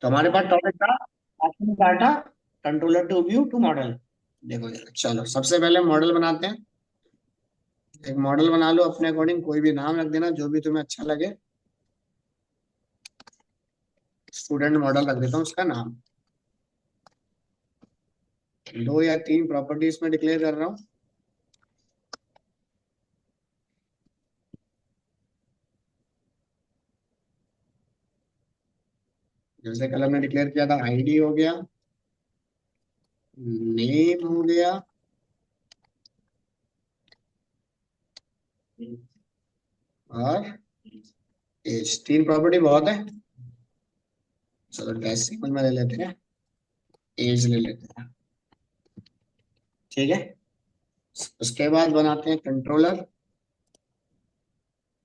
तो हमारे पास टॉपिक था data controller to view to model. देखो जरा, चलो सबसे पहले मॉडल बनाते हैं। एक मॉडल बना लो अपने अकॉर्डिंग, कोई भी नाम रख देना जो भी तुम्हें अच्छा लगे। स्टूडेंट मॉडल रख देता हूँ उसका नाम। दो या तीन प्रॉपर्टीज में डिक्लेयर कर रहा हूँ। जैसे कल हमने डिक्लेयर किया था, आईडी हो गया, नेम हो गया, और एज। तीन प्रॉपर्टी बहुत है। चलो डेसिमल में ले लेते हैं, एज ले लेते हैं। ठीक है। उसके बाद बनाते हैं कंट्रोलर।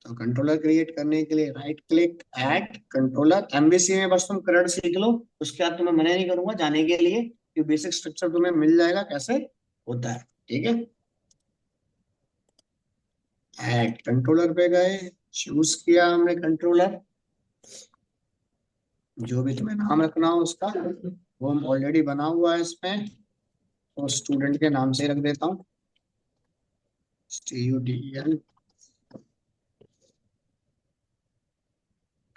तो कंट्रोलर क्रिएट करने के लिए right click, add controller. MBC में बस तुम करंट सीख लो, उसके बाद तुम्हें मना नहीं करूंगा जाने के लिए, कि बेसिक स्ट्रक्चर तुम्हें मिल जाएगा कैसे होता है। ठीक है। ऐड कंट्रोलर पे गए, चूज किया हमने कंट्रोलर। जो भी तुम्हें नाम रखना हो उसका, वो हम ऑलरेडी बना हुआ है इसमें, तो स्टूडेंट के नाम से ही रख देता हूँ, STUDENT।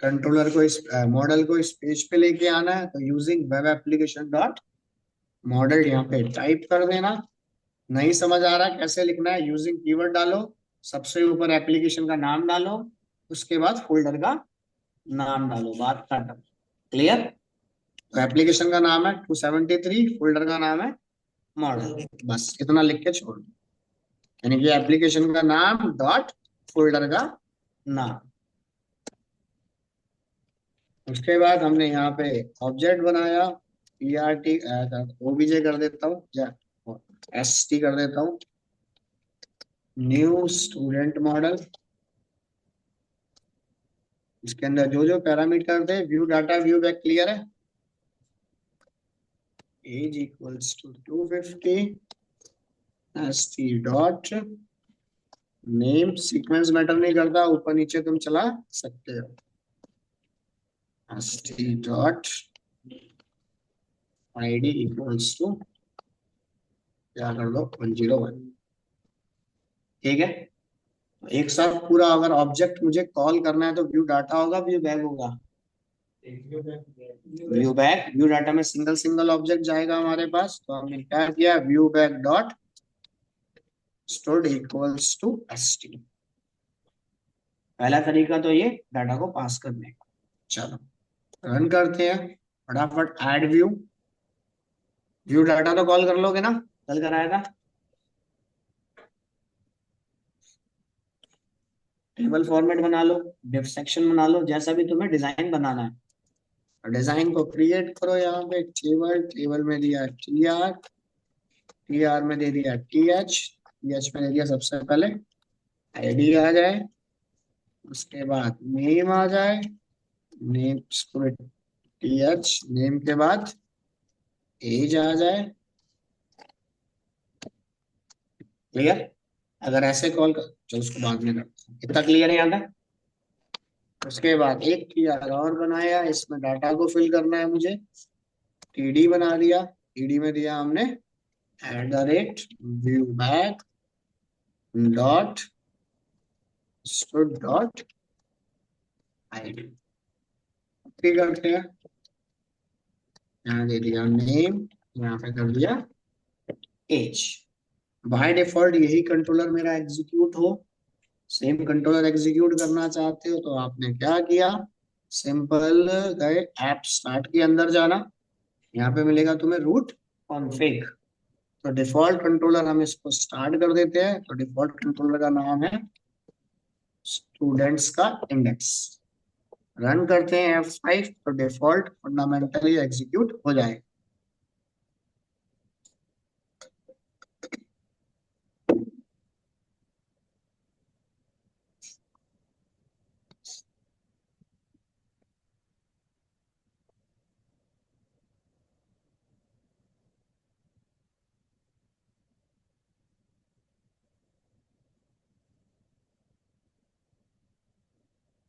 कंट्रोलर को इस मॉडल को इस पेज पे लेके आना है, तो using web application dot model यहाँ पे टाइप कर देना। नहीं समझ आ रहा कैसे लिखना है, यूजिंग कीवर्ड डालो, सबसे ऊपर एप्लीकेशन का नाम डालो, उसके बाद फोल्डर का नाम डालो, बात खत्म। क्लियर। तो एप्लीकेशन का नाम है 273, फोल्डर का नाम है मॉडल, बस इतना लिख के छोड़ दो। यानी कि एप्लीकेशन का नाम डॉट फोल्डर का नाम। उसके बाद हमने यहाँ पे ऑब्जेक्ट बनाया, PRT OBJ कर देता हूँ, या ST कर देता हूँ, न्यू स्टूडेंट मॉडल। इसके अंदर जो जो पैरामीटर थे, view data view back, clear है। Age equals to 250, ST dot name, sequence matter नहीं करता, ऊपर नीचे तुम चला सकते हो। ST dot ID equals to, क्या कर दो, 101। ठीक है। तो एक साथ पूरा अगर ऑब्जेक्ट मुझे कॉल करना है तो व्यू डाटा होगा, व्यू बैक होगा। व्यू बैक, व्यू डाटा में सिंगल सिंगल ऑब्जेक्ट जाएगा हमारे पास, तो हमने क्या किया, view bag dot stored equals to ST। पहला तरीका तो ये डाटा को पास करने का। चलो रन करते हैं फटाफट। ऐड व्यू, व्यू डाटा तो कॉल कर लोगे ना, कल कराया था। टेबल फॉर्मेट बना लो, डिफ सेक्शन बना लो, जैसा भी तुम्हें डिजाइन बनाना है। डिजाइन को क्रिएट करो, यहाँ पे टेबल, टेबल में दिया TR, TR में दे दिया TH, TH में दे दिया सबसे पहले ID आ जाए, उसके बाद नेम आ जाए, नेम पूरे TH, नेम के बाद एज आ जाए। क्लियर। अगर ऐसे कॉल कर, चलो उसको बाद में करते हैं, इतना क्लियर है यहाँ तक। उसके बाद एक TR और बनाया, इसमें डाटा को फिल करना है मुझे। TD बना दिया, TD में दिया हमने @view bag dot dot ID। ठीक करते हैं, यहाँ दे दिया नेम, यहाँ पे कर दिया एज। बाय डिफॉल्ट यही कंट्रोलर मेरा एग्जीक्यूट हो। सेम कंट्रोलर एग्जीक्यूट करना चाहते हो तो आपने क्या किया, सिंपल गए ऐप स्टार्ट के अंदर जाना, यहाँ पे मिलेगा तुम्हें रूट कॉन्फ़िग। तो डिफॉल्ट कंट्रोलर हम इसको स्टार्ट कर देते हैं, तो डिफॉल्ट कंट्रोलर का नाम है स्टूडेंट्स का इंडेक्स। रन करते हैं F5, तो डिफॉल्ट फंडामेंटली एग्जीक्यूट हो जाएगा।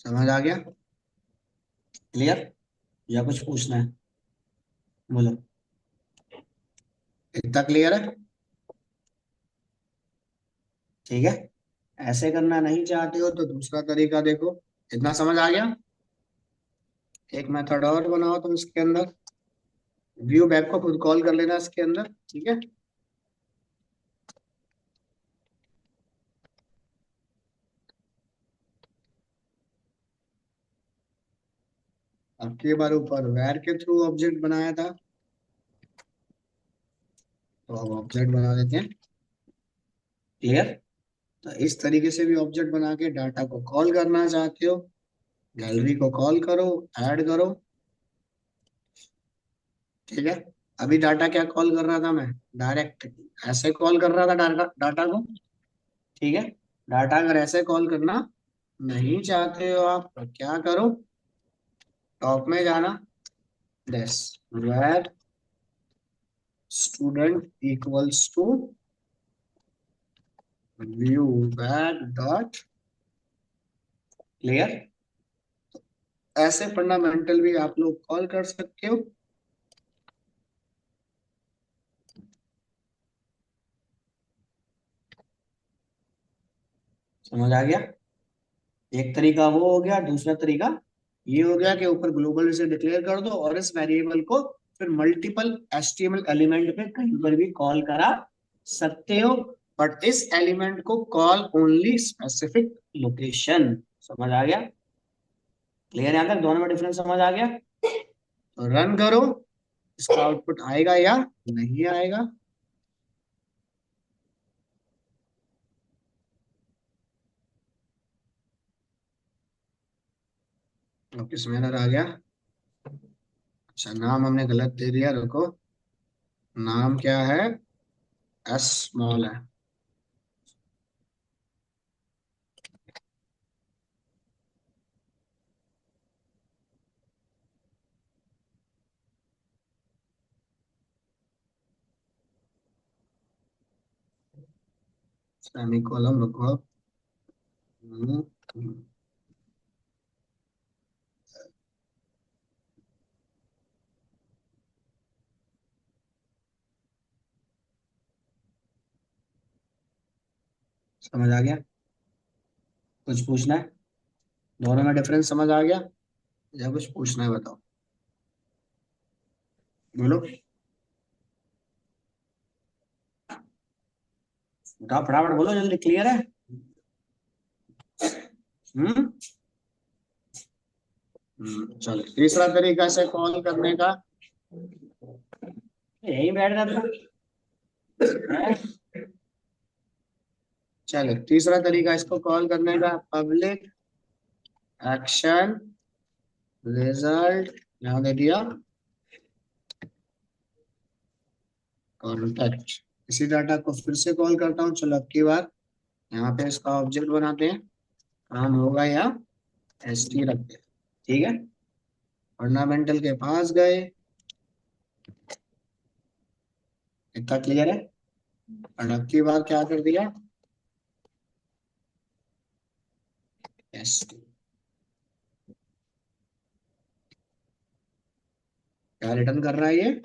समझ आ गया, क्लियर। या कुछ पूछना है? बोलो। इतना क्लियर है? ठीक है। ऐसे करना नहीं चाहते हो तो दूसरा तरीका देखो। इतना समझ आ गया? एक मेथड और बनाओ तुम इसके अंदर। व्यू बैक को खुद कॉल कर लेना इसके अंदर, ठीक है। अब की बार ऊपर वैर के थ्रू ऑब्जेक्ट बनाया था, तो अब ऑब्जेक्ट बना देते हैं। क्लियर? तो इस तरीके से भी ऑब्जेक्ट बना के डाटा को कॉल करना चाहते हो, गैलरी को कॉल करो, ऐड करो। ठीक है। अभी डाटा क्या कॉल कर रहा था मैं? डायरेक्ट ऐसे कॉल कर रहा था डाटा डाटा को। ठीक है। डाटा अगर ऐसे कॉल करना नहीं चाहते हो आप तो क्या करो? टॉप में जाना, this var student equals to view bag dot clear. ऐसे फंडामेंटल भी आप लोग कॉल कर सकते हो। समझ आ गया? एक तरीका वो हो गया, दूसरा तरीका ये हो गया कि ऊपर ग्लोबल से डिक्लेयर कर दो और इस वेरिएबल को फिर मल्टीपल एचटीएमएल एलिमेंट पे कहीं पर भी कॉल करा सकते हो, बट इस एलिमेंट को कॉल ओनली स्पेसिफिक लोकेशन। समझ आ गया? क्लियर? यहां तक दोनों में डिफरेंस समझ आ गया? तो रन करो, इसका आउटपुट आएगा या नहीं आएगा? तो किसमें एरर आ गया? अच्छा, नाम हमने गलत दे दिया, रुको। नाम क्या है? एस स्मॉल है। सेमी कॉलम, रुको। हम्म, समझ आ गया? कुछ पूछना है? दोनों में डिफरेंस समझ आ गया या कुछ पूछना है? बताओ, बोलो। बताओ फटाफट बोलो, जल्दी। क्लियर है? हम्म। चलो, तीसरा तरीका से कॉल करने का। यही बैठ रहा था। चलो, तीसरा तरीका इसको कॉल करने का, पब्लिक एक्शन रिजल्ट, यहाँ दे दिया कॉन्टेक्ट। इसी डाटा को फिर से कॉल करता हूँ। चलो, अब की बार यहाँ पे इसका ऑब्जेक्ट बनाते हैं। काम होगा या एस टी रखते हैं। ठीक है। ऑर्नामेंटल के पास गए। इतना क्लियर है? और अब की बार क्या कर दिया? S T. क्या रिटर्न कर रहा है ये?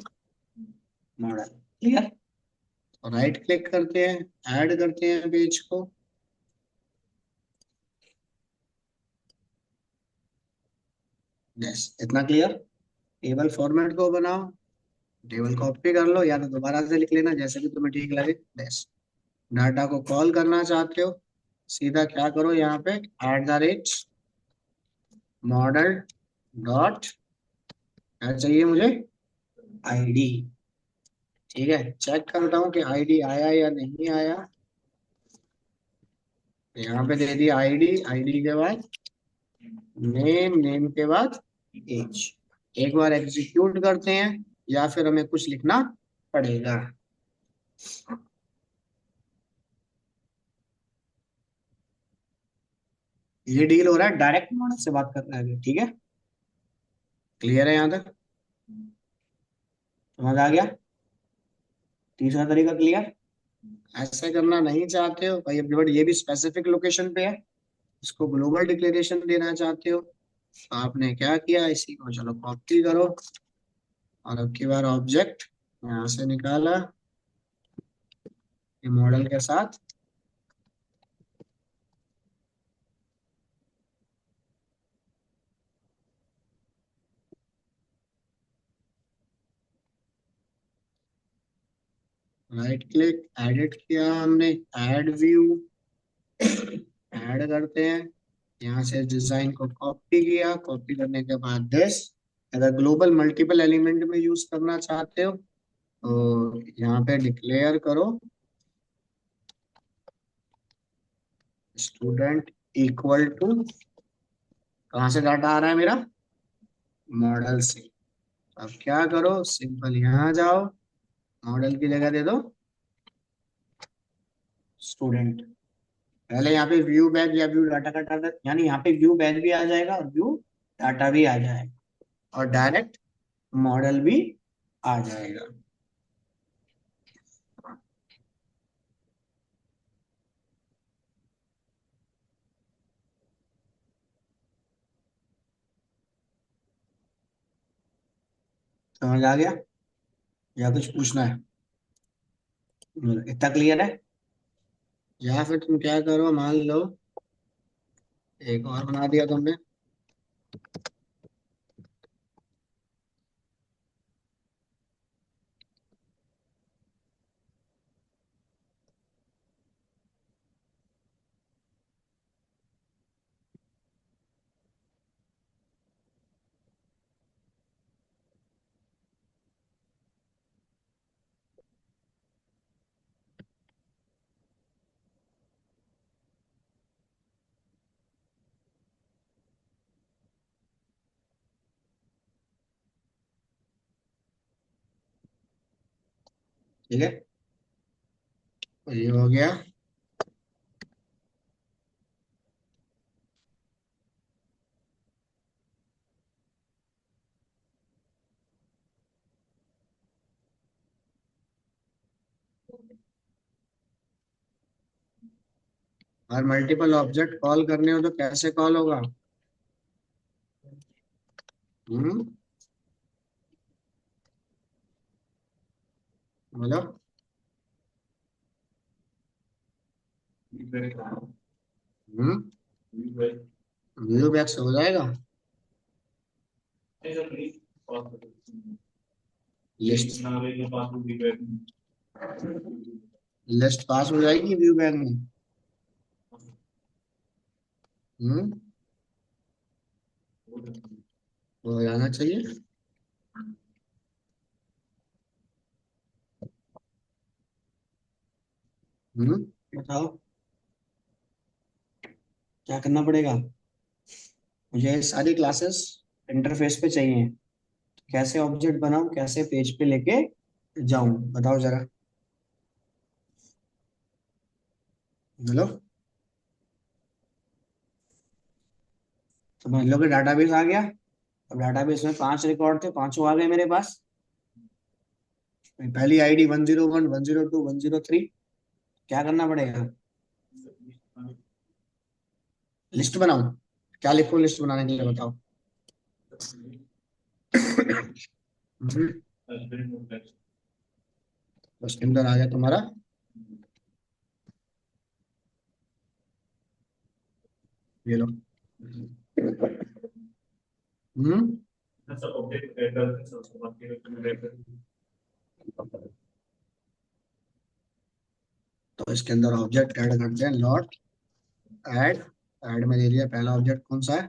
मॉडल। क्लियर? राइट क्लिक करते हैं, ऐड करते हैं पेज को। यस, इतना क्लियर। टेबल फॉर्मेट को बनाओ, टेबल कॉपी कर लो या तो दोबारा से लिख लेना, जैसे भी तुम्हें ठीक लगे। यस। डाटा को कॉल करना चाहते हो, सीधा क्या करो यहाँ पे? Eight the rate model dot, क्या चाहिए मुझे? आईडी। ठीक है। चेक करता हूँ कि आईडी आया या नहीं आया। यहाँ पे दे दिया आईडी, आईडी के बाद नेम, नेम के बाद एज। एक बार एग्जीक्यूट करते हैं या फिर हमें कुछ लिखना पड़ेगा? ये डील हो रहा है डायरेक्ट मॉडल से बात कर रहा है अभी, ठीक है। क्लियर है यहाँ तक? समझ आ गया? तीसरा तरीका क्लियर? ऐसे करना नहीं चाहते हो भाई, बट ये भी स्पेसिफिक लोकेशन पे है, इसको ग्लोबल डिक्लेरेशन देना चाहते हो, तो आपने क्या किया, इसी को चलो कॉपी करो, और अब की बार ऑब्जेक्ट यहाँ से निकाला ये मॉडल के साथ, राइट क्लिक एडिट किया हमने, ऐड व्यू, ऐड करते हैं, यहाँ से डिजाइन को कॉपी किया, कॉपी करने के बाद दिस, अगर ग्लोबल मल्टीपल एलिमेंट में यूज करना चाहते हो तो यहाँ पे डिक्लेयर करो स्टूडेंट इक्वल टू, कहाँ से डाटा आ रहा है मेरा, मॉडल से। अब क्या करो, सिंपल यहाँ जाओ, मॉडल की जगह दे दो स्टूडेंट। पहले यहाँ पे व्यू बैग या व्यू डाटा का डाटा, यानी यहाँ पे व्यू बैग भी आ जाएगा और व्यू डाटा भी आ जाएगा, और डायरेक्ट मॉडल भी आ जाएगा। समझ आ गया या कुछ पूछना है? इतना क्लियर है? या फिर तुम क्या करो, मान लो एक और बना दिया तुमने, ठीक है, तो ये हो गया। और मल्टीपल ऑब्जेक्ट कॉल करने हो तो कैसे कॉल होगा? हम्म, बोलो। हम्म, व्यू बैक से हो जाएगा, लिस्ट, लिस्ट पास हो जाएगी व्यू बैक में। हम्म, वो हो जाना चाहिए। बताओ क्या करना पड़ेगा? मुझे ये सारी क्लासेस इंटरफेस पे चाहिए, कैसे ऑब्जेक्ट बनाऊं, कैसे पेज पे लेके जाऊं, बताओ जरा। बोलो। तो मान लो कि डाटाबेस आ गया, अब डाटाबेस में 5 रिकॉर्ड थे, पांचों आ गए मेरे पास। पहली आईडी 101, 102, 103, क्या करना पड़ेगा? लिस्ट बनाऊं? क्या लिखूं लिस्ट बनाने के लिए, बताओ। हम्म, बस के अंदर आ गया तुम्हारा, ये लो। हम्म, तो इसके अंदर ऑब्जेक्ट ऐड करते हैं, लॉट ऐड, ऐड में दे दिया पहला ऑब्जेक्ट कौन सा है,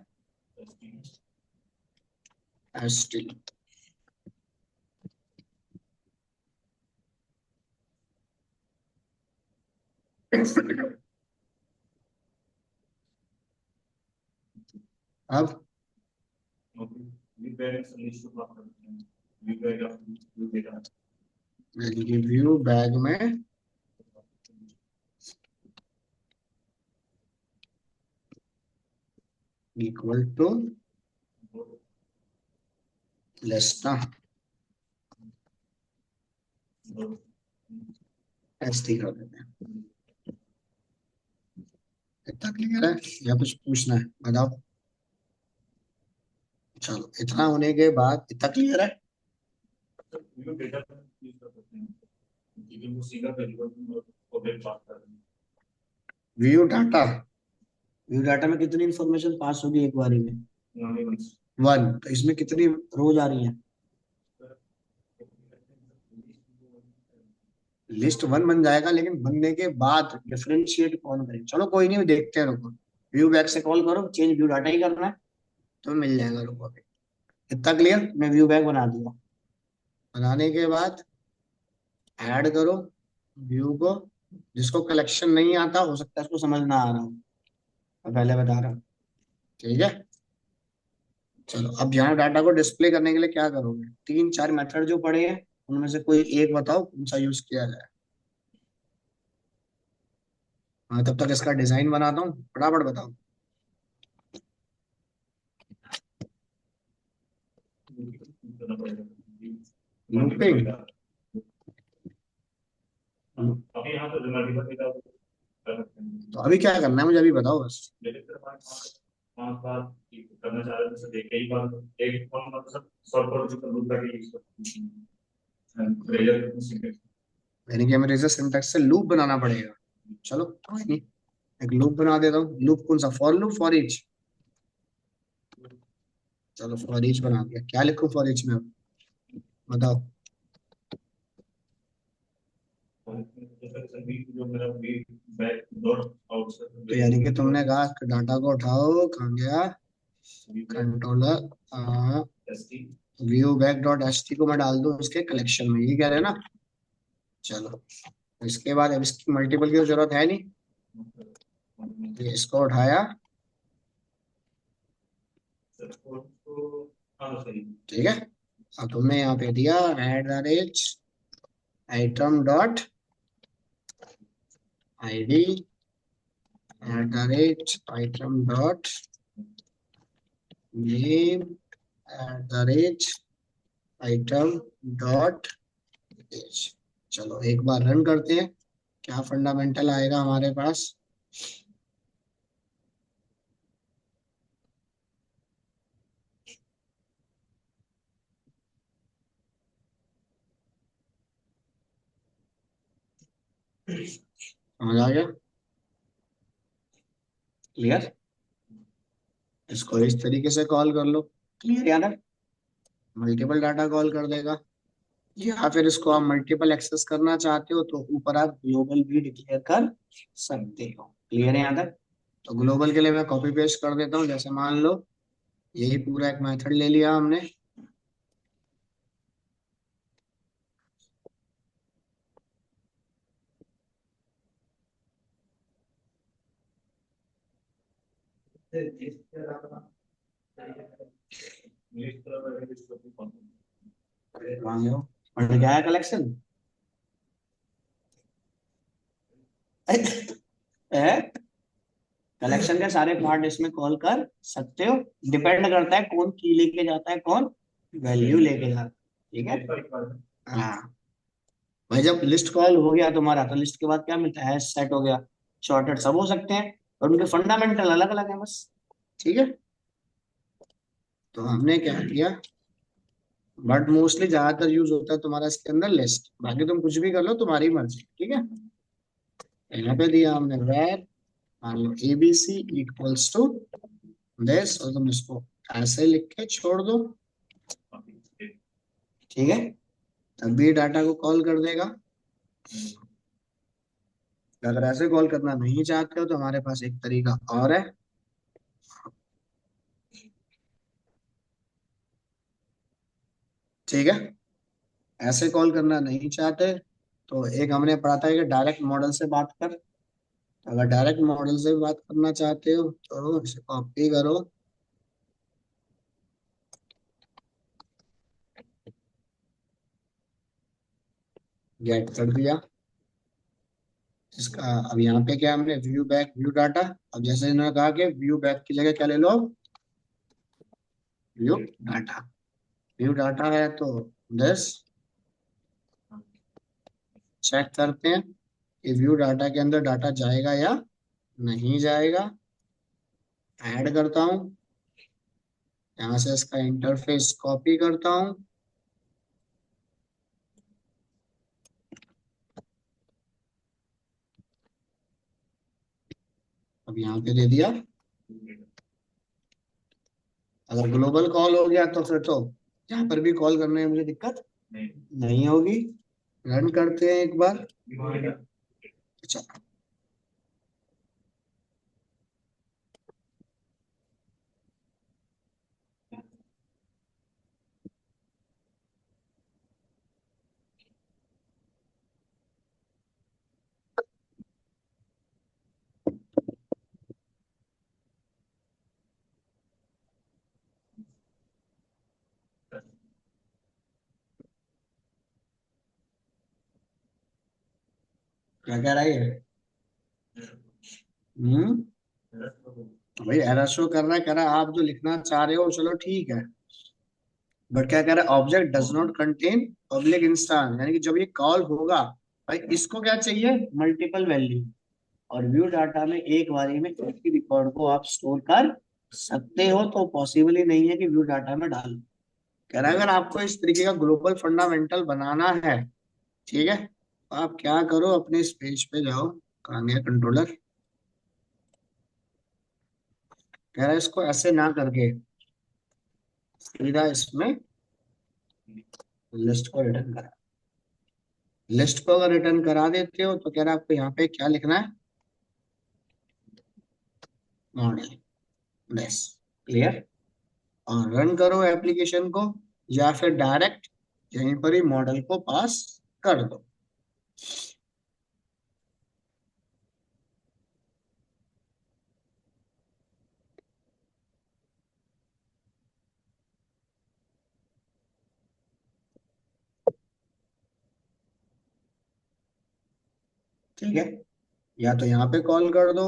एस टी। अब व्यू बैग में इक्वल टू लिस्ट ना, एस टी कर देते हैं। इतना क्लियर है या कुछ पूछना है, बताओ। चलो इतना होने के बाद इतना क्लियर है। व्यू डाटा, व्यू डाटा में कितनी इंफॉर्मेशन पास होगी एक बारी में? वन। तो इसमें कितनी रोज आ रही है? लिस्ट वन बन जाएगा, लेकिन बनने के बाद डिफरेंशिएट कौन करेगा? चलो कोई नहीं, देखते हैं, रुको। व्यू बैक से कॉल करो, चेंज व्यू डाटा ही करना है तो मिल जाएगा, रुको अभी। इतना क्लियर? मैं व्यू बैक बना दिया। बनाने के बाद ऐड करो व्यू को। जिसको कलेक्शन नहीं आता, हो सकता है उसको समझ ना आ रहा हो, मैं पहले बता रहा हूँ। ठीक है। चलो अब यहाँ डाटा को डिस्प्ले करने के लिए क्या करोगे? तीन चार मेथड जो पड़े हैं उनमें से कोई एक बताओ कौन सा यूज किया जाए। हाँ, तब तक इसका डिजाइन बनाता हूँ, फटाफट बताओ। लूपिंग। तो अभी क्या करना है मुझे अभी बताओ बस। यानी कि हमें रेजर सिंटैक्स से लूप बनाना पड़ेगा। चलो कोई नहीं, एक लूप बना देता हूँ। लूप कौन सा? For loop, for each? चलो फॉर ईच बना दिया। क्या लिखूं फॉर ईच में? बताओ। तो यानी कि तुमने कहा कि डाटा को उठाओ, कहाँ गया controller, view bag dot H T को मैं डाल दूं इसके कलेक्शन में, ये कह रहे हैं ना? चलो इसके बाद अब इसकी मल्टीपल की तो जरूरत है नहीं, ये इसको उठाया। ठीक है। अब तुमने यहाँ पे दिया at the rate item dot ID, at the rate item dot name, at the rate item dot age. चलो एक बार रन करते हैं, क्या फंडामेंटल आएगा हमारे पास। समझ आ गया? क्लियर? इसको इस तरीके से कॉल कर लो। क्लियर यार? मल्टीपल डाटा कॉल कर देगा। या फिर इसको आप मल्टीपल एक्सेस करना चाहते हो तो ऊपर आप ग्लोबल भी डिक्लेयर कर सकते हो। क्लियर है यहाँ तक? तो ग्लोबल के लिए मैं कॉपी पेस्ट कर देता हूँ। जैसे मान लो यही पूरा एक मेथड ले लिया हमने। कहाँ गए हो? और क्या है कलेक्शन? कलेक्शन के सारे पार्ट इसमें कॉल कर सकते हो। डिपेंड करता है कौन की लेके जाता है, कौन वैल्यू लेके जाता है। ठीक है। हाँ भाई, जब लिस्ट कॉल हो गया तुम्हारा तो लिस्ट के बाद क्या मिलता है? सेट हो गया। शॉर्टेड सब हो सकते हैं और उनके फंडामेंटल अलग अलग है बस। ठीक है। तो हमने क्या किया, बट मोस्टली ज्यादातर यूज होता है तुम्हारा इसके अंदर लिस्ट। बाकी तुम कुछ भी कर लो, तुम्हारी मर्जी। ठीक है। यहाँ पे दिया हमने वेर, मान लो एबीसी इक्वल्स टू दिस, और तुम इसको ऐसे लिख के छोड़ दो। ठीक है। तब भी डाटा को कॉल कर देगा। अगर ऐसे कॉल करना नहीं चाहते हो तो हमारे पास एक तरीका और है। ठीक है। ऐसे कॉल करना नहीं चाहते तो एक हमने पढ़ा था कि डायरेक्ट मॉडल से बात कर। अगर डायरेक्ट मॉडल से बात करना चाहते हो तो इसे कॉपी करो, गेट कर दिया इसका। अब यहाँ पे क्या हमने व्यू बैक व्यू डाटा। अब जैसे इन्होंने कहा कि व्यू बैक की जगह क्या ले लो, व्यू डाटा। व्यू डाटा है तो दिस, चेक करते हैं कि व्यू डाटा के अंदर डाटा जाएगा या नहीं जाएगा। ऐड करता हूँ। यहाँ से इसका इंटरफेस कॉपी करता हूँ, अब यहाँ पे दे दिया। अगर ग्लोबल कॉल हो गया तो फिर तो यहाँ पर भी कॉल करने में मुझे दिक्कत नहीं होगी। रन करते हैं एक बार। अच्छा, क्या कह रहा है ये? हम्म। भाई एरर शो कर रहा है, कह रहा है आप जो लिखना चाह रहे हो चलो ठीक है, बट क्या कह रहा है, object does not contain public instance, यानी कि जब ये कॉल होगा, भाई इसको क्या चाहिए, मल्टीपल वैल्यू। और व्यू डाटा में एक बारी में एक ही रिकॉर्ड को आप स्टोर कर सकते हो, तो पॉसिबल ही नहीं है कि व्यू डाटा में डाल। कह रहा है अगर आपको इस तरीके का ग्लोबल फंडामेंटल बनाना है, ठीक है, तो आप क्या करो, अपने इस पेज पे जाओ, कहाँ गया कंट्रोलर, कह रहा है इसको ऐसे ना करके सीधा इसमें लिस्ट को रिटर्न करा। लिस्ट को अगर रिटर्न करा देते हो तो कह रहा है आपको यहाँ पे क्या लिखना है, मॉडल, बस, क्लियर। और रन करो एप्लीकेशन को, या फिर डायरेक्ट यहीं पर ही मॉडल को पास कर दो। ठीक है, या तो यहाँ पे कॉल कर दो,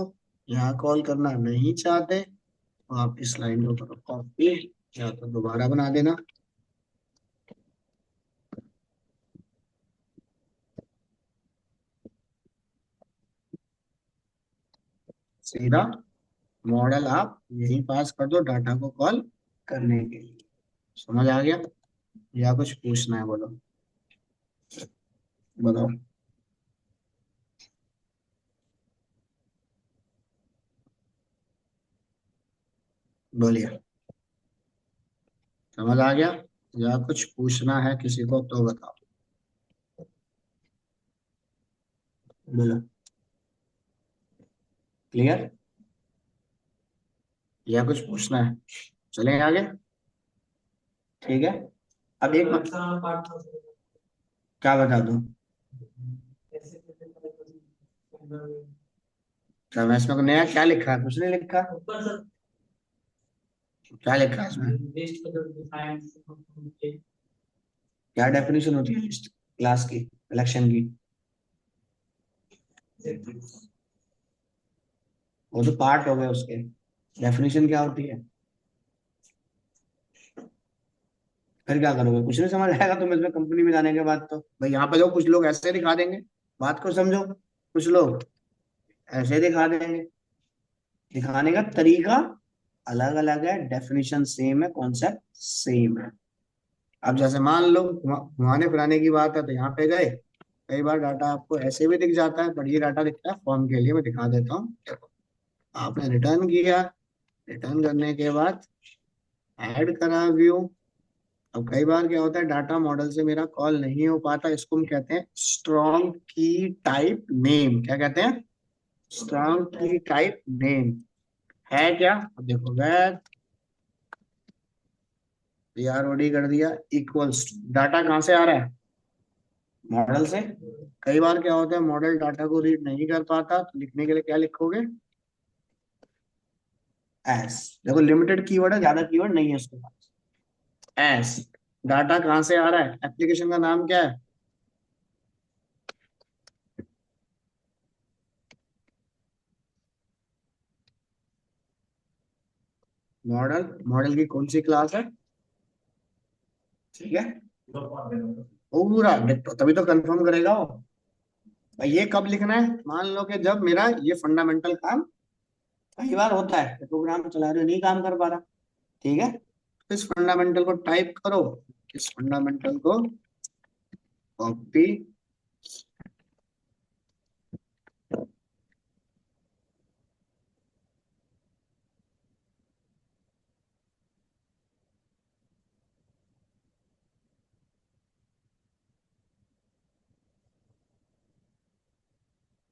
यहाँ कॉल करना नहीं चाहते तो आप इस लाइन को करो कॉपी, या तो दोबारा बना देना। सीधा मॉडल आप यही पास कर दो डाटा को कॉल करने के लिए। समझ आ गया? या कुछ पूछना है, बोलो, बताओ। बोलिए, समझ आ गया? या कुछ पूछना है किसी को तो बताओ, बोलो। क्लियर? या कुछ पूछना है? चलें आगे। ठीक है, अब एक क्या बता दूं? क्या मैं इसमें नया क्या लिखा है? कुछ नहीं लिखा। क्या लिखा है इसमें? क्या डेफिनेशन होती है लिस्ट क्लास की, कलेक्शन की? वो तो पार्ट हो गए उसके। डेफिनेशन क्या होती है? फिर क्या करोगे? कुछ नहीं समझ आएगा तुम्हें इसमें कंपनी में जाने के बाद तो। भाई यहाँ पे जो कुछ लोग ऐसे दिखा देंगे, बात को समझो, कुछ लोग ऐसे दिखा देंगे। दिखाने का तरीका अलग अलग है, डेफिनेशन सेम है, कॉन्सेप्ट सेम है। अब जैसे मान लो घुमाने फिराने की बात है, तो यहाँ पे गए, कई बार डाटा आपको ऐसे भी दिख जाता है, बढ़िया डाटा दिखता है फॉर्म के लिए, मैं दिखा देता हूँ। आपने रिटर्न किया, रिटर्न करने के बाद ऐड करा व्यू। अब कई बार क्या होता है, डाटा मॉडल से मेरा कॉल नहीं हो पाता, इसको हम कहते हैं स्ट्रॉन्ग की टाइप नेम। क्या कहते हैं? स्ट्रॉन्ग की टाइप नेम। है क्या? अब देखो, वैर PROD कर दिया, इक्वल्स टू, डाटा कहाँ से आ रहा है, मॉडल से। कई बार क्या होता है, मॉडल डाटा को रीड नहीं कर पाता, तो लिखने के लिए क्या लिखोगे, एस। देखो लिमिटेड कीवर्ड है, ज्यादा कीवर्ड नहीं है उसके पास। एस, डाटा कहाँ से आ रहा है, एप्लीकेशन का नाम क्या है, मॉडल। मॉडल की कौन सी क्लास है? ठीक है, पूरा तभी तो कंफर्म करेगा वो। भाई ये कब लिखना है, मान लो कि जब मेरा ये फंडामेंटल काम, कई बार होता है प्रोग्राम चला रहे हो नहीं काम कर पा रहा, ठीक है, इस फंडामेंटल को टाइप करो, इस फंडामेंटल को कॉपी,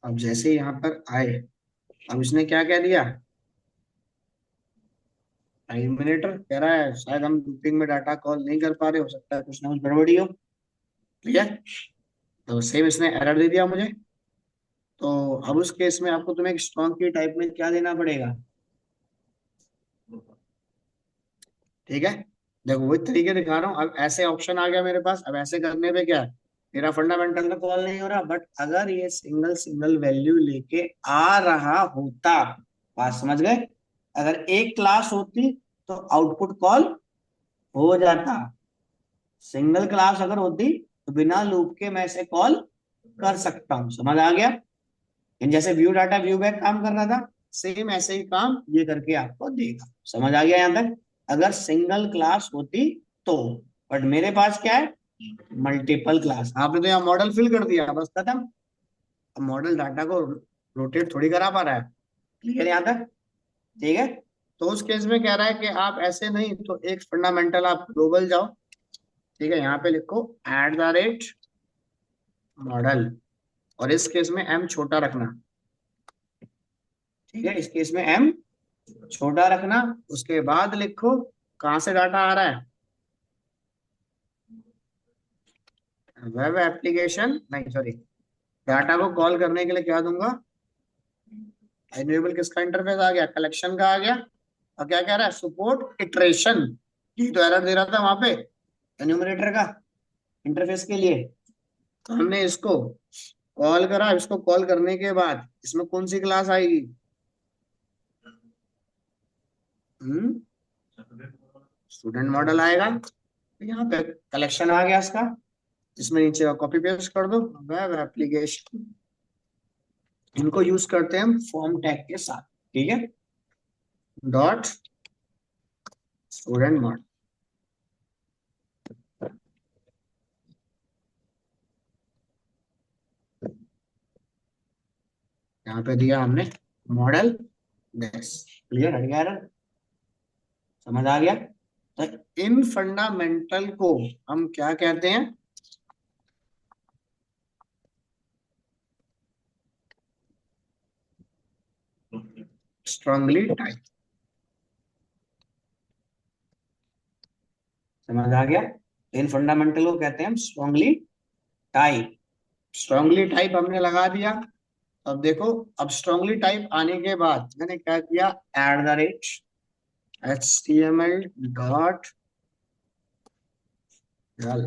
अब जैसे यहाँ पर आए, अब इसने क्या कह दिया, टाइम मिनटर कह रहा है शायद हम लूपिंग में डाटा कॉल नहीं कर पा रहे, हो सकता है कुछ ना कुछ गड़बड़ी हो। ठीक है, तो सेम इसने एरर दे दिया मुझे। तो अब उस केस में आपको तुम्हें एक स्ट्रॉन्ग की टाइप में क्या देना पड़ेगा। ठीक है, देखो वही तरीके दिखा रहा हूँ। अब ऐसे ऑप्शन आ गया मेरे पास, अब ऐसे करने पे क्या है, मेरा फंडामेंटल तो कॉल नहीं हो रहा, बट अगर ये सिंगल सिंगल वैल्यू लेके आ रहा होता, बात समझ गए, अगर एक क्लास होती तो आउटपुट कॉल हो जाता, सिंगल क्लास अगर होती तो बिना लूप के मैं इसे कॉल कर सकता हूँ। समझ आ गया। इन जैसे व्यू डाटा व्यू बैक काम कर रहा था, सेम ऐसे ही काम ये करके आपको देगा। समझ आ गया यहां तक, अगर सिंगल क्लास होती तो। बट मेरे पास क्या है, मल्टीपल क्लास। आपने तो यहाँ मॉडल फिल कर दिया, बस खत्म। अब मॉडल डाटा को रोटेट थोड़ी करा पा रहा है। क्लियर यहां तक। ठीक है, तो उस केस में कह रहा है कि आप ऐसे नहीं तो एक फंडामेंटल आप ग्लोबल जाओ। ठीक है, यहाँ पे लिखो @ मॉडल, और इस केस में एम छोटा रखना। ठीक है, इस केस में एम छोटा रखना। उसके बाद लिखो कहां से डाटा आ रहा है, वेब एप्लीकेशन नहीं सॉरी, डाटा को कॉल करने के लिए क्या दूंगा, एनेबल किसका इंटरफेस आ गया, कलेक्शन का आ गया। और क्या कह रहा है, सपोर्ट इटरेशन, ये तो एरर दे रहा था वहां पे एन्यूमरेटर का इंटरफेस के लिए। तो हमने इसको कॉल करा, इसको कॉल करने के बाद इसमें कौन सी क्लास आएगी, स्टूडेंट मॉडल आएगा। तो यहाँ पे कलेक्शन आ गया इसका, इसमें नीचे कॉपी पेस्ट कर दो, वेब एप्लीकेशन, इनको यूज करते हैं हम फॉर्म टैग के साथ। ठीक है, डॉट स्टूडेंट मॉडल, यहाँ पे दिया हमने मॉडल बेस। क्लियर हट गया error? समझ आ गया। तो इन फंडामेंटल को हम क्या कहते हैं, स्ट्रांगली टाइप। समझ आ गया, इन फंडामेंटल को कहते हैं हम स्ट्रांगली टाइप। स्ट्रांगली टाइप हमने लगा दिया। अब देखो, अब स्ट्रांगली टाइप आने के बाद मैंने क्या किया, @HTML डॉट,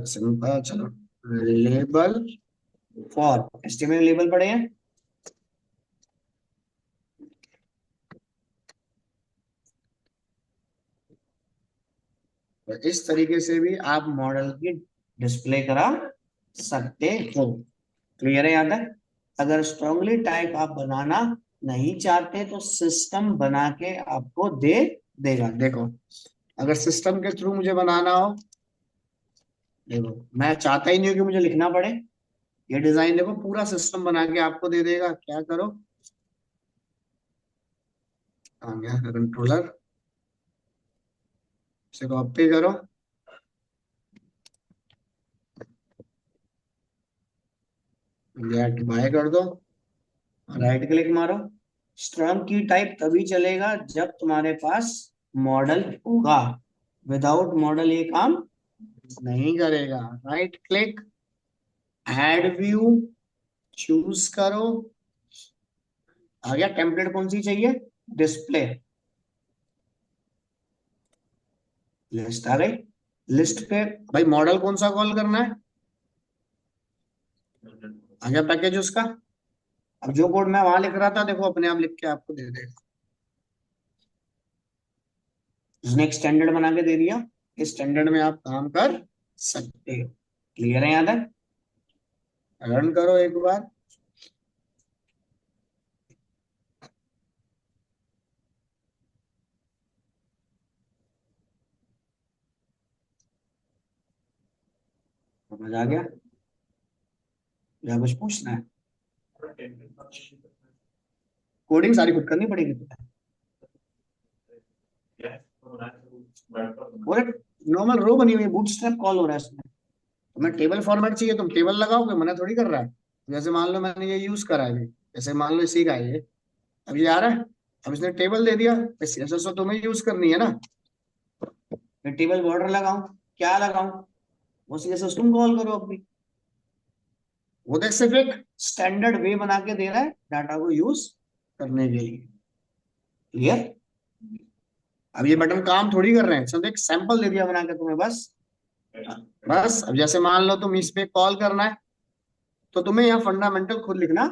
सिंपल चलो, लेबल फॉर, HTML लेबल पड़े हैं। तो इस तरीके से भी आप मॉडल की डिस्प्ले करा सकते हो। क्लियर है यहाँ तक। अगर स्ट्रांगली टाइप आप बनाना नहीं चाहते तो सिस्टम बना के आपको दे देगा। देखो, अगर सिस्टम के थ्रू मुझे बनाना हो, देखो मैं चाहता ही नहीं हूँ कि मुझे लिखना पड़े, ये डिजाइन देखो पूरा सिस्टम बना के आपको दे देगा। क्या करो, आ गया कंट्रोलर, इसे कॉपी करो, गेट बाय कर दो, राइट क्लिक मारो। स्ट्रॉन्ग की टाइप तभी चलेगा जब तुम्हारे पास मॉडल होगा, विदाउट मॉडल ये काम नहीं करेगा। Right click, add view, choose करो, आ गया। टेम्पलेट कौन सी चाहिए, डिस्प्ले, लिस्ट आ गई। लिस्ट पे भाई मॉडल कौन सा कॉल करना है, आ गया पैकेज उसका। अब जो कोड मैं वहां लिख रहा था देखो अपने आप लिख के आपको दे देगा, उसने एक स्टैंडर्ड बना के दे दिया, इस स्टैंडर्ड में आप काम कर सकते हो। क्लियर है यहाँ तक। रन करो एक बार, समझ आ गया या कुछ पूछना है? कोडिंग सारी खुद करनी पड़ेगी तुम्हें। और नॉर्मल रो बनी हुई है, बूटस्ट्रैप कॉल हो रहा है इसमें। तुम्हें टेबल फॉर्मेट चाहिए, तुम टेबल लगाओगे, मना थोड़ी कर रहा है। जैसे मान लो मैंने ये यूज करा है, जैसे मान लो इसी का है ये, अब ये आ रहा है, अब इसने टेबल दे दिया, सीएसएस तो तुम्हें यूज करनी है ना। मैं टेबल बॉर्डर लगाऊं, क्या लगाऊं, वो सीएसएस तुम कॉल करो अपनी। वो देख सिर्फ एक स्टैंडर्ड वे बना के दे रहा है डाटा को यूज करने के लिए। क्लियर? अब ये बटन काम थोड़ी कर रहे हैं, सिर्फ एक सैंपल दे दिया बना के तुम्हें बस। बस अब जैसे मान लो तुम इस पे कॉल करना है, तो तुम्हें यहाँ फंडामेंटल खुद लिखना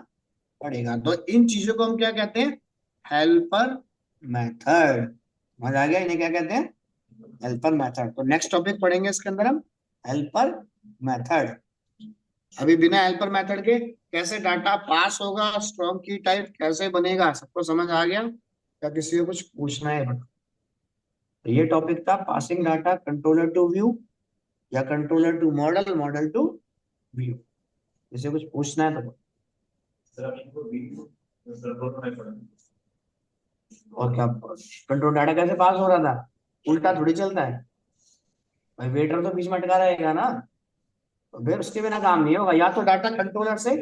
पड़ेगा। तो इन चीजों को हम क्या कहते हैं? Helper method. समझ आ गया इन्हें क्या कहते हैं? Helper method. तो नेक्स्ट टॉपिक पढ़ेंगे इसके अंदर हम हेल्पर मेथड। अभी बिना हेल्पर मेथड के कैसे डाटा पास होगा, स्ट्रॉन्ग की टाइप कैसे बनेगा, सबको समझ आ गया? क्या किसी को कुछ पूछना है? तो ये टॉपिक था passing data controller to view या controller to model, model to view. किसी को कुछ पूछना है तो? और क्या, कंट्रोल डाटा कैसे पास हो रहा था? उल्टा थोड़ी चलता है भाई, वेटर तो बीच में अटका रहेगा ना, तो फिर उसके बिना काम नहीं होगा। या तो डाटा कंट्रोलर से,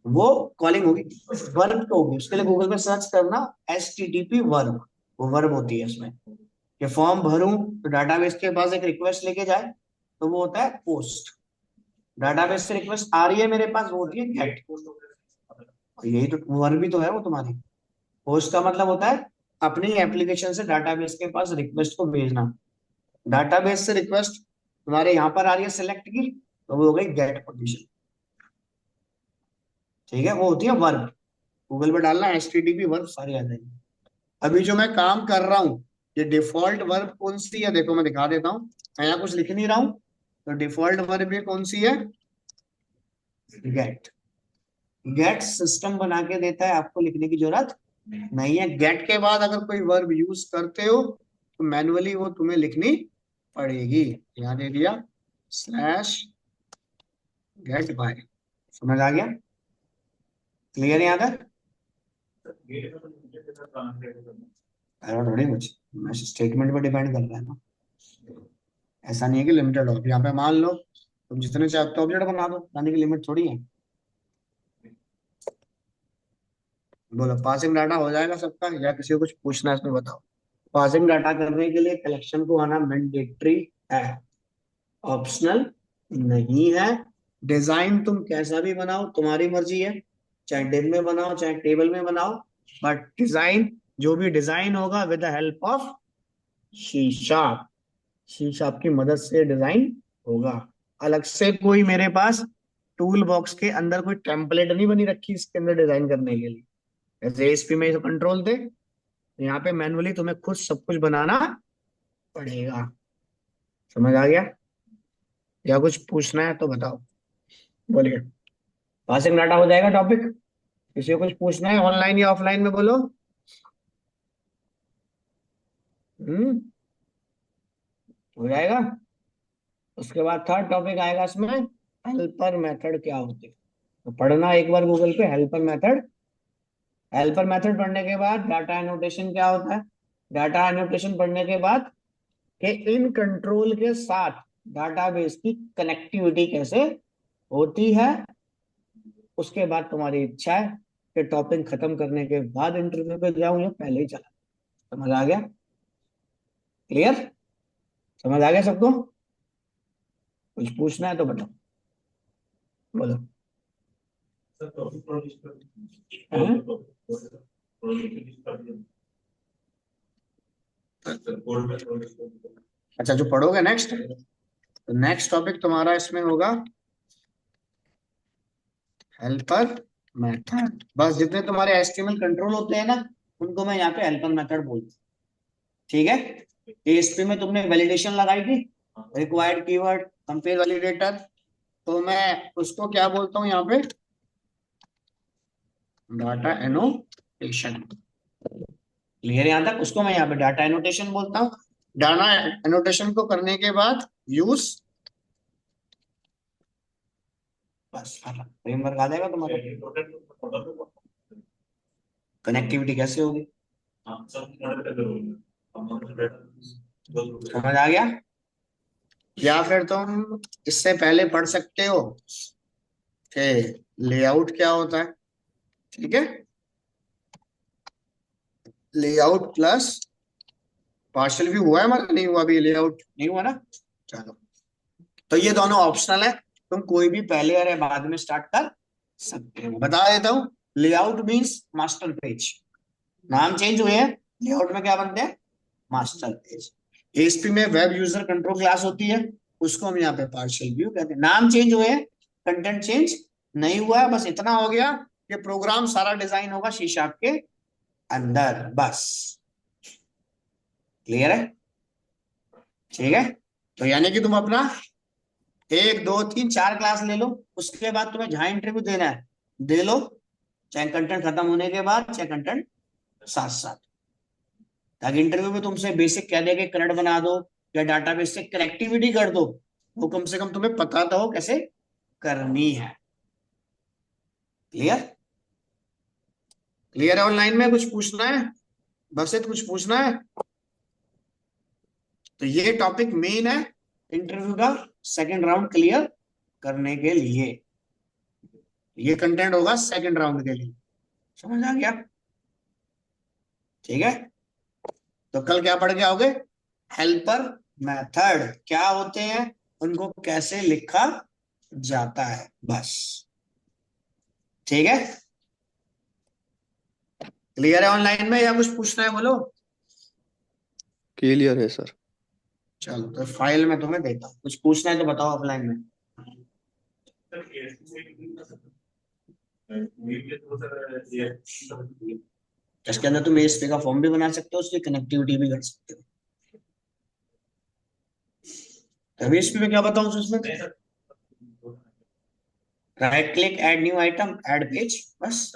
वो कॉलिंग होगी, वर्ब तो होगी, उसके लिए गूगल पे सर्च करना HTTP वर्ब, वो वर्ब होती है इसमें। कि फॉर्म भरूं तो डाटाबेस के पास एक रिक्वेस्ट लेके जाए, तो वो होता है पोस्ट। डाटाबेस से रिक्वेस्ट आ रही है मेरे पास, वो होती है गेट। यही तो वर्ब भी तो है वो तुम्हारी। पोस्ट का मतलब होता है अपनी एप्लीकेशन से डाटाबेस के पास रिक्वेस्ट को भेजना। डाटाबेस से रिक्वेस्ट तुम्हारे यहाँ पर आ रही है सिलेक्ट की, तो वो हो गई गेट पोजीशन। ठीक है, वो होती है वर्ब। गूगल पे डालना HTTP वर्ब, सारी आ जाएगी। अभी जो मैं काम कर रहा हूँ, ये डिफॉल्ट वर्ब कौन सी है देखो, मैं दिखा देता हूँ। मैं यहाँ कुछ लिख नहीं रहा हूँ, तो डिफॉल्ट वर्ब ये कौन सी है? गेट। गेट सिस्टम बना के देता है, आपको लिखने की जरूरत नहीं है। गेट के बाद अगर कोई वर्ब यूज करते हो तो मैनुअली वो तुम्हें लिखनी पड़ेगी। यहाँ दे दिया स्लैश गेट बाय। समझ आ गया? क्लियर यहाँ तक? अरे थोड़ी कुछ स्टेटमेंट पर डिपेंड कर रहा है ना, ऐसा नहीं है कि लिमिटेड हो। यहाँ पे मान लो तुम जितने चाहते हो ऑब्जेक्ट बना दो, बनाने की लिमिट थोड़ी है। बोलो पासिंग डाटा हो जाएगा सबका, या किसी को कुछ पूछना है इसमें बताओ? पासिंग डाटा करने के लिए कलेक्शन को आना मैंडेटरी है, ऑप्शनल नहीं है। डिजाइन तुम कैसा भी बनाओ तुम्हारी मर्जी है, चाहे डिव में बनाओ चाहे टेबल में बनाओ, बट डिजाइन, जो भी डिजाइन होगा विद द हेल्प ऑफ शीशा, शीशा की मदद से डिजाइन होगा। अलग से कोई मेरे पास टूल बॉक्स के अंदर कोई टेम्पलेट नहीं बनी रखी इसके अंदर डिजाइन करने के लिए। जैसे एसपी में कंट्रोल थे, यहाँ पे मैनुअली तुम्हें खुद सब कुछ बनाना पड़ेगा। समझ आ गया? या कुछ पूछना है तो बताओ, बोलिए। पासिंग डाटा हो जाएगा टॉपिक? किसी को कुछ पूछना है ऑनलाइन या ऑफलाइन में, बोलो। हम्म, हो जाएगा। उसके बाद थर्ड टॉपिक आएगा इसमें, हेल्पर मेथड क्या होते हैं। तो पढ़ना एक बार गूगल पे हेल्पर मेथड। हेल्पर मेथड पढ़ने के बाद डाटा एनोटेशन क्या होता है, डाटा एनोटेशन पढ़ने के बाद कि इन कंट्रोल के साथ डाटाबेस की कनेक्टिविटी कैसे होती है। उसके बाद तुम्हारी इच्छा है कि टॉपिक खत्म करने के बाद इंटरव्यू पे जाऊं या पहले ही चला। समझ आ गया? क्लियर? समझ आ गया सबको? कुछ पूछना है तो बताओ, बोलो। हाँ? अच्छा, जो पढ़ोगे नेक्स्ट, तो नेक्स्ट टॉपिक तुम्हारा इसमें होगा हेल्पर मेथड। बस जितने तुम्हारे एचटीएमएल कंट्रोल होते हैं ना, उनको मैं यहाँ पे हेल्पर मेथड बोलता हूँ। ठीक है? एएसपी में तुमने वैलिडेशन लगाई थी, रिक्वायर्ड कीवर्ड, कंपेयर वैलिडेटर, तो मैं उसको क्या बोलता हूँ यहाँ पे? Data annotation. क्लियर यहाँ तक? उसको मैं यहाँ पे डाटा एनोटेशन बोलता हूँ। डाटा एनोटेशन को करने के बाद यूज, बस फ्रेमवर्क आ जाएगा तुम्हारा। कनेक्टिविटी कैसे होगी, समझ आ गया? या फिर तुम इससे पहले पढ़ सकते हो कि लेआउट क्या होता है। ठीक है, लेआउट प्लस पार्शियल व्यू हुआ है हमारा, नहीं हुआ अभी, लेआउट नहीं हुआ ना। चलो, तो ये दोनों ऑप्शनल है, तुम कोई भी पहले या बाद में स्टार्ट कर सकते हो। बता देता हूँ, लेआउट मीन्स मास्टर पेज, नाम चेंज हुए हैं, लेआउट में क्या बनते हैं, मास्टर पेज। एएसपी में वेब यूजर कंट्रोल क्लास होती है, उसको हम यहाँ पे पार्शियल व्यू कहते हैं। नाम चेंज हुए हैं, कंटेंट चेंज नहीं हुआ है, बस इतना हो गया कि प्रोग्राम सारा डिजाइन होगा सी शार्प के अंदर, बस। क्लियर है? ठीक है, तो यानी कि तुम अपना 1 2 3 4 क्लास ले लो, उसके बाद तुम्हें जहां इंटरव्यू देना है दे लो, चाहे कंटेंट खत्म होने के बाद चाहे कंटेंट साथ साथ, ताकि इंटरव्यू में तुमसे बेसिक कह दे कि कनेक्ट बना दो या डाटाबेस से कनेक्टिविटी कर दो, वो कम से कम तुम्हें पता तो हो कैसे करनी है। क्लियर? क्लियर है? ऑनलाइन में कुछ पूछना है, बस ये कुछ पूछना है? तो ये टॉपिक मेन है इंटरव्यू का सेकंड राउंड क्लियर करने के लिए, ये कंटेंट होगा सेकंड राउंड के लिए। समझ आ गया? ठीक है, तो कल क्या पढ़ के आओगे, हेल्पर मेथड क्या होते हैं, उनको कैसे लिखा जाता है, बस। ठीक है, क्लियर है? ऑनलाइन में या कुछ पूछना है बोलो। क्लियर है सर। चलो, तो फाइल में तुम्हें देता हूँ, कुछ पूछना है तो बताओ ऑफलाइन में। इसके अंदर तुम एएसपी का फॉर्म भी बना सकते हो, उसकी कनेक्टिविटी भी कर सकते हो। अभी एएसपी में क्या बताऊं उसमें, right click, add new item, add page, बस।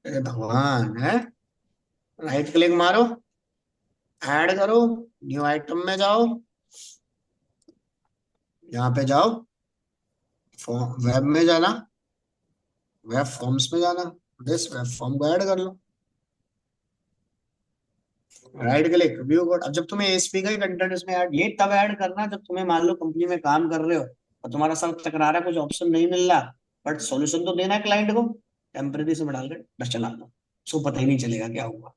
अरे भगवान है, राइट क्लिक मारो, ऐड करो, न्यू आइटम में जाओ, यहाँ पे जाओ, वेब में जाना, वेब फॉर्म्स में जाना, दिस वेब फॉर्म को ऐड कर लो, राइट क्लिक, व्यू कोड। अब जब तुम्हें एएसपी का ही कंटेंट इसमें ऐड, ये तब ऐड करना जब तुम्हें मान लो कंपनी में काम कर रहे हो और तुम्हारा सर टकरा रहा है, कुछ ऑप्शन नहीं मिल रहा, बट सॉल्यूशन तो देना है क्लाइंट को, टेम्परेरी से डालकर बस चला दो, उसको पता ही नहीं चलेगा क्या हुआ।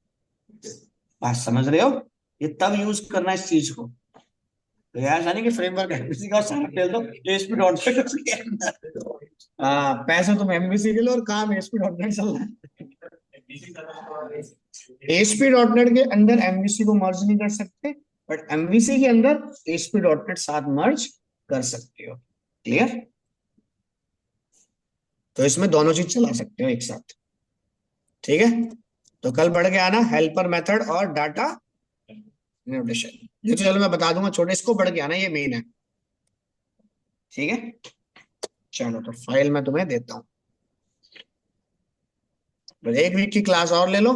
बात समझ रहे हो? ये तब यूज करना है इस चीज को, तो यार यानी कि फ्रेमवर्क एमवीसी का सारा फेल दो, एएसपी डॉट नेट उसके अंदर। हाँ, पैसे तुम एमवीसी के लो और काम एएसपी डॉट नेट चल रहा है। एएसपी डॉट नेट के अंदर एमवीसी को मर्ज नहीं कर सकते, बट एमवीसी के अंदर एएसपी डॉट नेट साथ मर्ज कर सकते हो। क्लियर? तो इसमें दोनों चीज चला सकते हो एक साथ। ठीक है, तो कल पढ़ के आना हेल्पर मेथड और डाटा नोटेशन, ये तो चलो मैं बता दूंगा, छोटे इसको पढ़ के आना, ये मेन है। ठीक है, चलो तो फाइल मैं तुम्हें देता हूँ, 1 वीक की क्लास और ले लो,